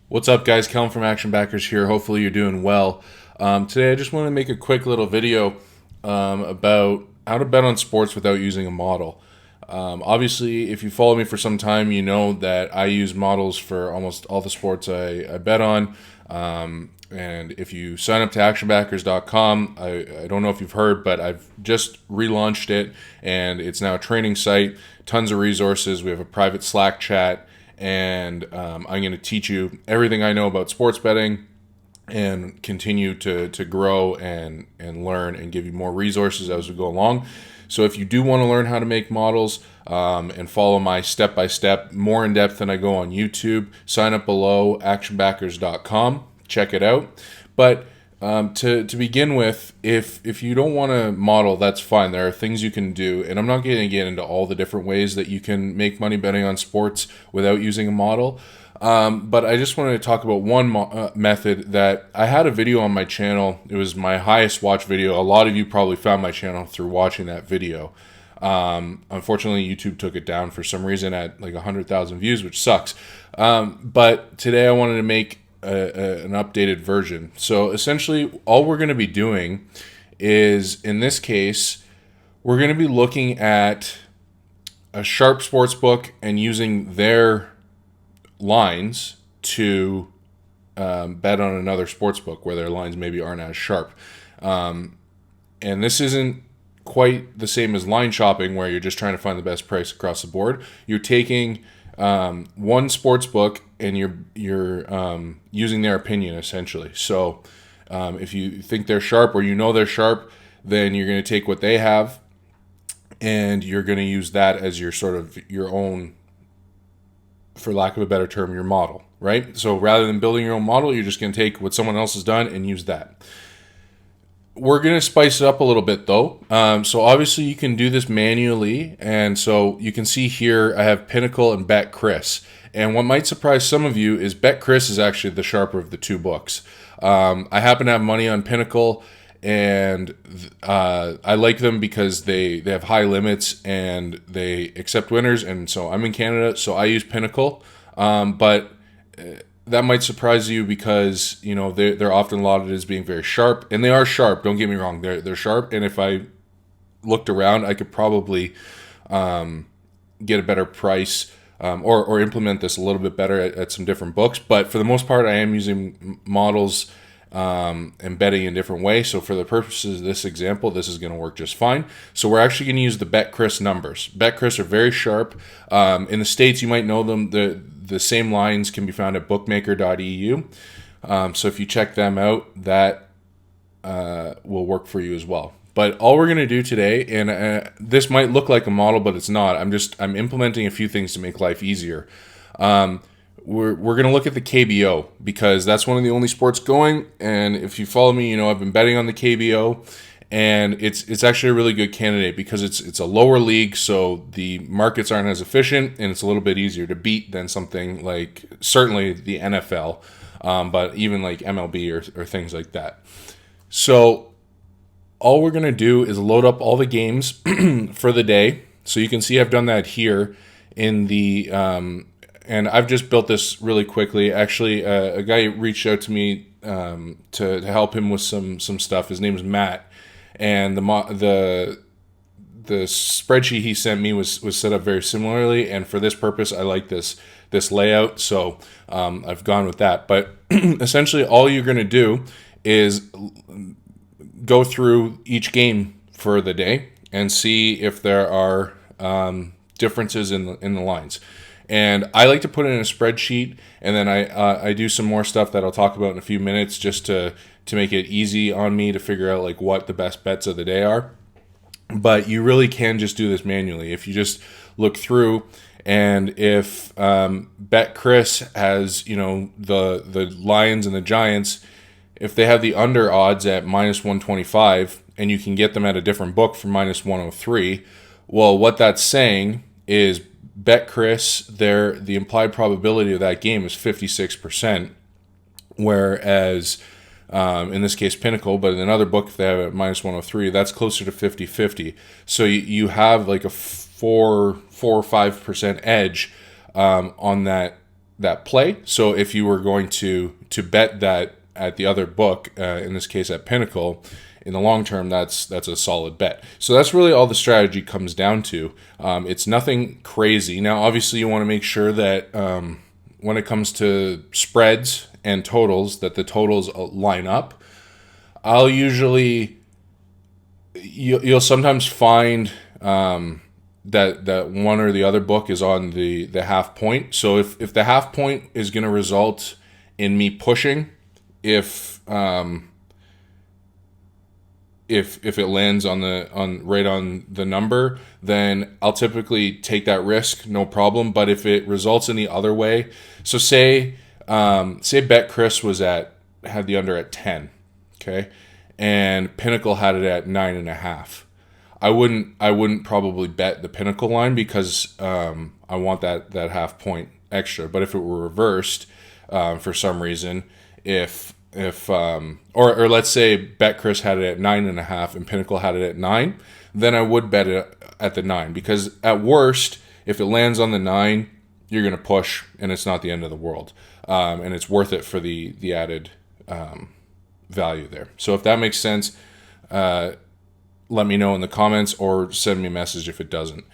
What's up, guys? Kellen from Action Backers here. Hopefully, you're doing well. Today, I just want to make a quick little video about how to bet on sports without using a model. Obviously, if you follow me for some time, you know that I use models for almost all the sports I bet on. And if you sign up to actionbackers.com, I don't know if you've heard, but I've just relaunched it and it's now a training site. Tons of resources. We have a private Slack chat, and I'm going to teach you everything I know about sports betting and continue to grow and learn and give you more resources as we go along. So if you do want to learn how to make models and follow my step-by-step, more in depth than I go on YouTube, sign up below actionbackers.com. Check it out. But to begin with, if you don't want to model, that's fine. There are things you can do, and I'm not going to get into all the different ways that you can make money betting on sports without using a model. But I just wanted to talk about one method that I had a video on my channel. It was my highest watch video. A lot of you probably found my channel through watching that video. Unfortunately, YouTube took it down for some reason at like 100,000 views, which sucks. But today I wanted to make an updated version. So essentially, all we're going to be doing is, in this case, we're going to be looking at a Sharp sportsbook and using their lines to bet on another sportsbook where their lines maybe aren't as sharp. And this isn't quite the same as line shopping, where you're just trying to find the best price across the board. You're taking one sports book and you're using their opinion essentially. So if you think they're sharp or you know they're sharp, then you're going to take what they have and you're going to use that as your sort of your own, for lack of a better term, your model, right? So rather than building your own model, you're just going to take what someone else has done and use that. We're going to spice it up a little bit though. So obviously you can do this manually. And so you can see here, I have Pinnacle and Bet Chris. And what might surprise some of you is Bet Chris is actually the sharper of the two books. I happen to have money on Pinnacle, and I like them because they have high limits and they accept winners. And so I'm in Canada, so I use Pinnacle. But that might surprise you because, you know, they're often lauded as being very sharp, and they are sharp. Don't get me wrong; they're sharp. And if I looked around, I could probably get a better price or implement this a little bit better at some different books. But for the most part, I am using models and betting in different ways. So for the purposes of this example, this is going to work just fine. So we're actually going to use the BetChris numbers. BetChris are very sharp. In the States, you might know them. The same lines can be found at bookmaker.eu. So if you check them out, that will work for you as well. But all we're going to do today, and this might look like a model, but it's not. I'm implementing a few things to make life easier. We're going to look at the KBO because that's one of the only sports going. And if you follow me, you know I've been betting on the KBO, and it's actually a really good candidate because it's a lower league, so the markets aren't as efficient, and it's a little bit easier to beat than something like certainly the NFL, but even like MLB or things like that. So all we're going to do is load up all the games for the day. So you can see I've done that here in the and I've just built this really quickly. Actually, a guy reached out to me to help him with some stuff. His name is Matt, and the spreadsheet he sent me was set up very similarly. And for this purpose, I like this layout, so I've gone with that. But essentially, all you're going to do is go through each game for the day and see if there are differences in the lines. And I like to put it in a spreadsheet, and then I do some more stuff that I'll talk about in a few minutes, just to make it easy on me to figure out like what the best bets of the day are. But you really can just do this manually if you just look through, and if Bet Chris has, you know, the Lions and the Giants, if they have the under odds at minus 125 and you can get them at a different book for minus 103, well, what that's saying is Bet Chris, the implied probability of that game is 56%, whereas in this case Pinnacle, but in another book if they have it at minus 103, that's closer to 50-50. So you have like a 4 or 5% edge on that that play. So if you were going to bet that at the other book, in this case at Pinnacle, in the long term, that's a solid bet. So that's really all the strategy comes down to. It's nothing crazy. Now, obviously, you want to make sure that when it comes to spreads and totals, that the totals line up. I'll usually, you'll sometimes find that one or the other book is on the half point. So if the half point is going to result in me pushing, if it lands right on the number, then I'll typically take that risk, no problem. But if it results in the other way, so say Bet Chris had the under at 10, okay, and Pinnacle had it at 9.5. I wouldn't probably bet the Pinnacle line because I want that half point extra. But if it were reversed for some reason, or let's say Bet Chris had it at 9.5 and Pinnacle had it at 9, then I would bet it at the 9, because at worst, if it lands on the 9, you're going to push and it's not the end of the world, and it's worth it for the added value there. So if that makes sense, let me know in the comments or send me a message if it doesn't.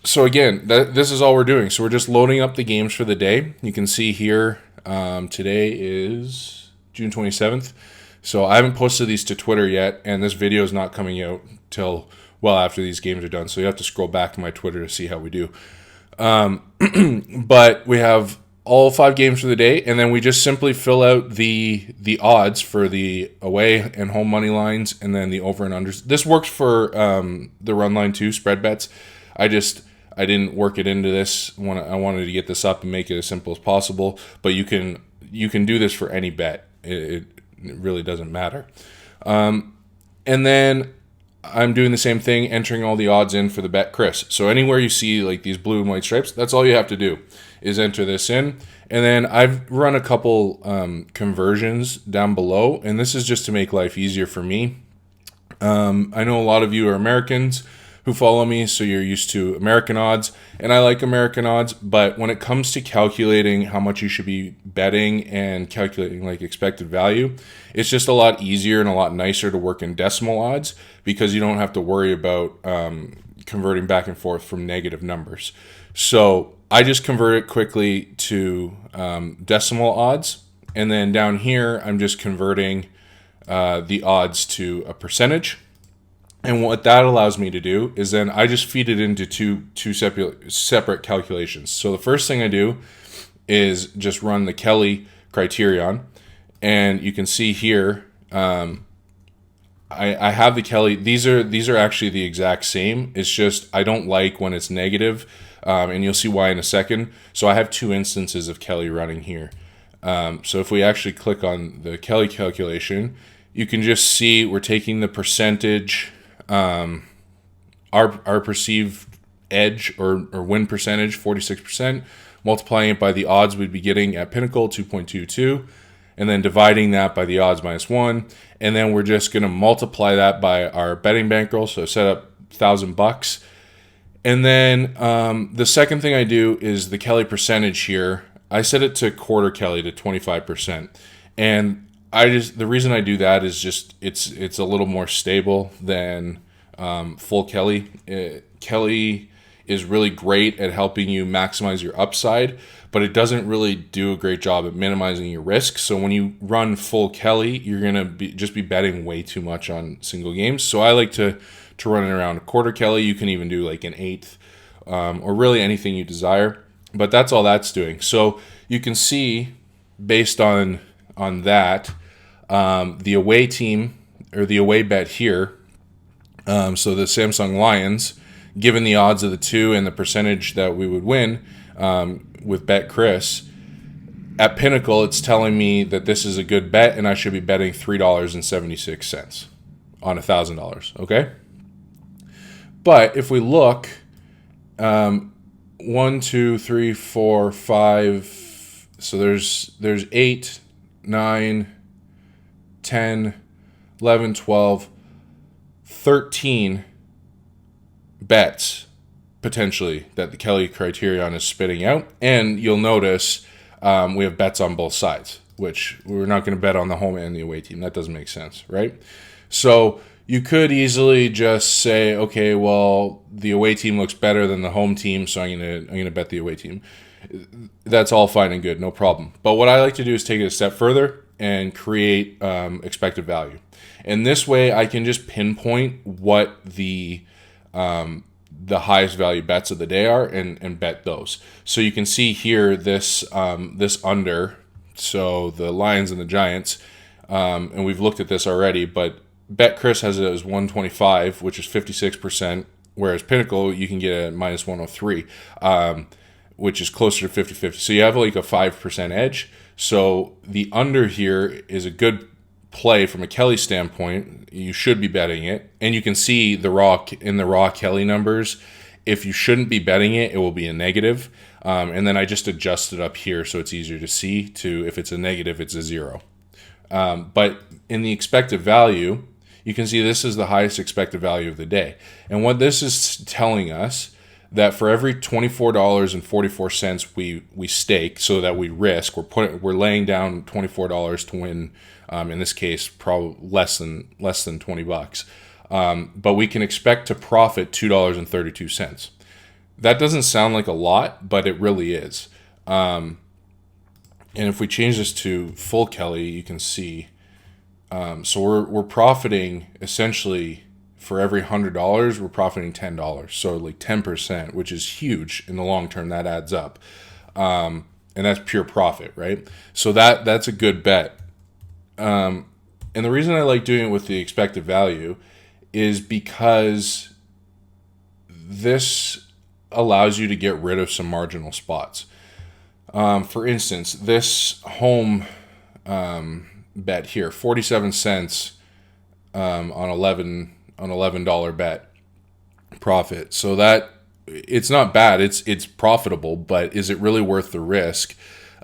So again, this is all we're doing. So we're just loading up the games for the day. You can see here, today is June 27th. So I haven't posted these to Twitter yet, and this video is not coming out till well after these games are done. So you have to scroll back to my Twitter to see how we do. But we have all 5 games for the day, and then we just simply fill out the odds for the away and home money lines, and then the over and unders. This works for the run line too, spread bets. I didn't work it into this. I wanted to get this up and make it as simple as possible, but you can do this for any bet. It really doesn't matter. And then I'm doing the same thing, entering all the odds in for the Bet Chris. So anywhere you see like these blue and white stripes, that's all you have to do is enter this in. And then I've run a couple conversions down below, and this is just to make life easier for me. I know a lot of you are Americans who follow me, so you're used to American odds, and I like American odds, but when it comes to calculating how much you should be betting and calculating like expected value, it's just a lot easier and a lot nicer to work in decimal odds, because you don't have to worry about converting back and forth from negative numbers. So I just convert it quickly to decimal odds, and then down here I'm just converting the odds to a percentage. And what that allows me to do is then I just feed it into two separate calculations. So the first thing I do is just run the Kelly Criterion, and you can see here I have the Kelly. These are actually the exact same. It's just I don't like when it's negative, and you'll see why in a second. So I have 2 instances of Kelly running here. So if we actually click on the Kelly calculation, you can just see we're taking the percentage. Our perceived edge or win percentage, 46%, multiplying it by the odds we'd be getting at Pinnacle, 2.22, and then dividing that by the odds -1, and then we're just going to multiply that by our betting bankroll. So set up $1,000, and then the second thing I do is the Kelly percentage here. I set it to quarter Kelly to 25%, and the reason I do that is just it's a little more stable than full Kelly. Kelly is really great at helping you maximize your upside, but it doesn't really do a great job at minimizing your risk. So when you run full Kelly, you're gonna just be betting way too much on single games. So I like to run it around a quarter Kelly. You can even do like an eighth, or really anything you desire. But that's all that's doing. So you can see based on that. The away team, or the away bet here, so the Samsung Lions, given the odds of the 2 and the percentage that we would win with Bet Chris, at Pinnacle, it's telling me that this is a good bet and I should be betting $3.76 on $1,000, okay? But if we look, 1, 2, 3, 4, 5, so there's 8, 9, 10, 11, 12, 13 bets potentially that the Kelly Criterion is spitting out. And you'll notice we have bets on both sides, which we're not going to bet on the home and the away team. That doesn't make sense, right? So you could easily just say, okay, well, the away team looks better than the home team, so I'm gonna bet the away team. That's all fine and good, no problem. But what I like to do is take it a step further and create expected value. And this way I can just pinpoint what the highest value bets of the day are and bet those. So you can see here this under, so the Lions and the Giants, and we've looked at this already, but Bet Chris has it as 125, which is 56%, whereas Pinnacle you can get at minus 103, which is closer to 50-50. So you have like a 5% edge. So the under here is a good play from a Kelly standpoint. You should be betting it, and you can see the raw Kelly numbers. If you shouldn't be betting it, it will be a negative. And then I just adjust it up here so it's easier to see. To if it's a negative, it's a 0. But in the expected value, you can see this is the highest expected value of the day. And what this is telling us, that for every $24.44 we stake, so that we risk, we're laying down $24 to win. In this case, probably less than $20. But we can expect to profit $2.32. That doesn't sound like a lot, but it really is. And if we change this to full Kelly, you can see. So we're profiting essentially for every $100, we're profiting $10. So like 10%, which is huge in the long term. That adds up, and that's pure profit, right? So that's a good bet. And the reason I like doing it with the expected value is because this allows you to get rid of some marginal spots. For instance, this home bet here, 47 cents on $11 bet profit. So that it's not bad. It's profitable, but is it really worth the risk?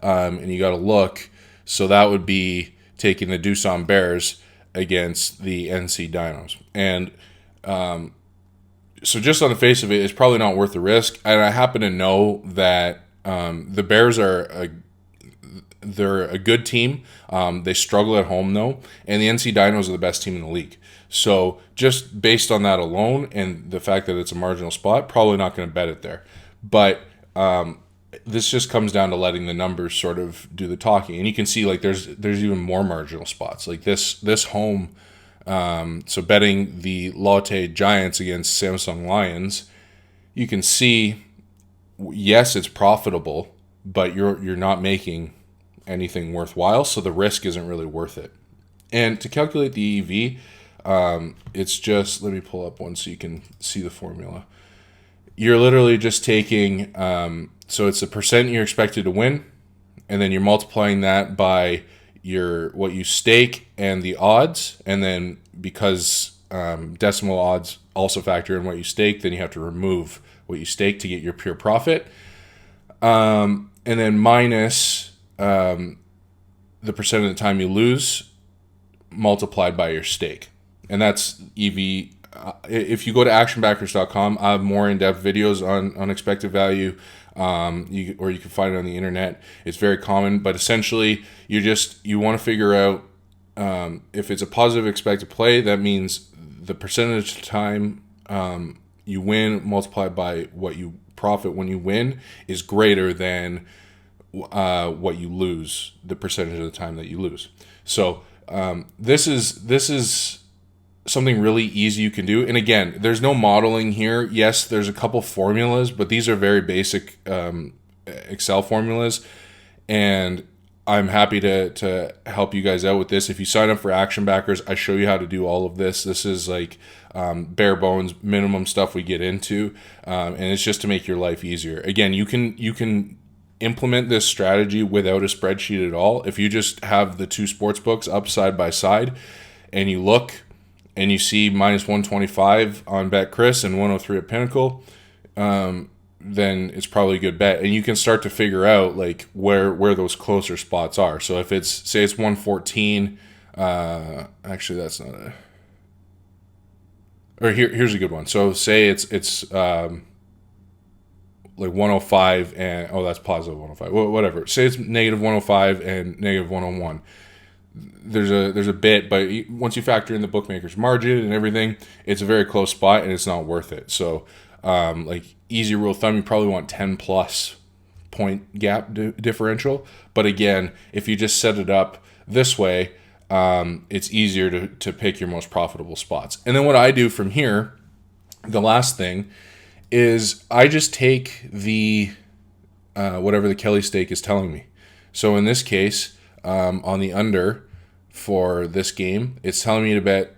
And you got to look. So that would be taking the Doosan Bears against the NC Dinos. And so just on the face of it, it's probably not worth the risk. And I happen to know that the Bears they're a good team. They struggle at home, though. And the NC Dinos are the best team in the league. So just based on that alone and the fact that it's a marginal spot, probably not going to bet it there. But this just comes down to letting the numbers sort of do the talking. And you can see like there's even more marginal spots. Like this home, so betting the Lotte Giants against Samsung Lions, you can see, yes, it's profitable, but you're not making anything worthwhile, so the risk isn't really worth it. And to calculate the EV, it's just, let me pull up one so you can see the formula. You're literally just taking, so it's the percent you're expected to win, and then you're multiplying that by what you stake and the odds, and then because decimal odds also factor in what you stake, then you have to remove what you stake to get your pure profit, and then minus the percent of the time you lose multiplied by your stake. And that's EV. If you go to actionbackers.com, I have more in-depth videos on expected value, or you can find it on the internet. It's very common, but essentially you want to figure out if it's a positive expected play, that means the percentage of time you win multiplied by what you profit when you win is greater than what you lose, the percentage of the time that you lose. So this is something really easy you can do. And again, there's no modeling here. Yes, there's a couple formulas, but these are very basic Excel formulas. And I'm happy to help you guys out with this. If you sign up for Action Backers, I show you how to do all of this. This is like bare bones minimum stuff we get into, and it's just to make your life easier. Again, you can implement this strategy without a spreadsheet at all. If you just have the two sports books up side by side and you look and you see minus 125 on Bet Chris and 103 at Pinnacle, then it's probably a good bet. And you can start to figure out like where those closer spots are. So if say it's 114, actually that's not a, or here's a good one. So say it's like 105 and that's positive 105. Whatever. Say it's negative 105 and negative 101. There's a bit, but once you factor in the bookmaker's margin and everything, it's a very close spot and it's not worth it. So like easy rule of thumb, you probably want 10 plus point gap differential. But again, if you just set it up this way, it's easier to pick your most profitable spots. And then what I do from here, the last thing is I just take the whatever the Kelly stake is telling me. So in this case, on the under for this game, it's telling me to bet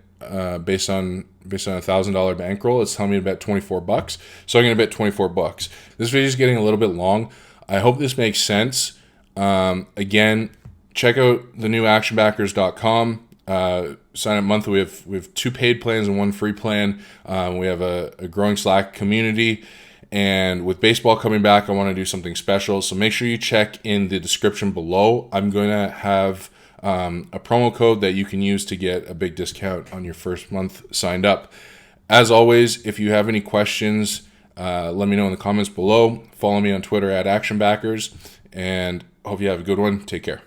based on $1,000 bankroll. It's telling me to bet $24. So I'm going to bet $24. This video is getting a little bit long. I hope this makes sense. Again, check out the new actionbackers.com. Sign up monthly. We have 2 paid plans and 1 free plan. We have a growing Slack community. And with baseball coming back, I want to do something special. So make sure you check in the description below. I'm going to have a promo code that you can use to get a big discount on your first month signed up. As always, if you have any questions, let me know in the comments below. Follow me on Twitter @ActionBackers. And hope you have a good one. Take care.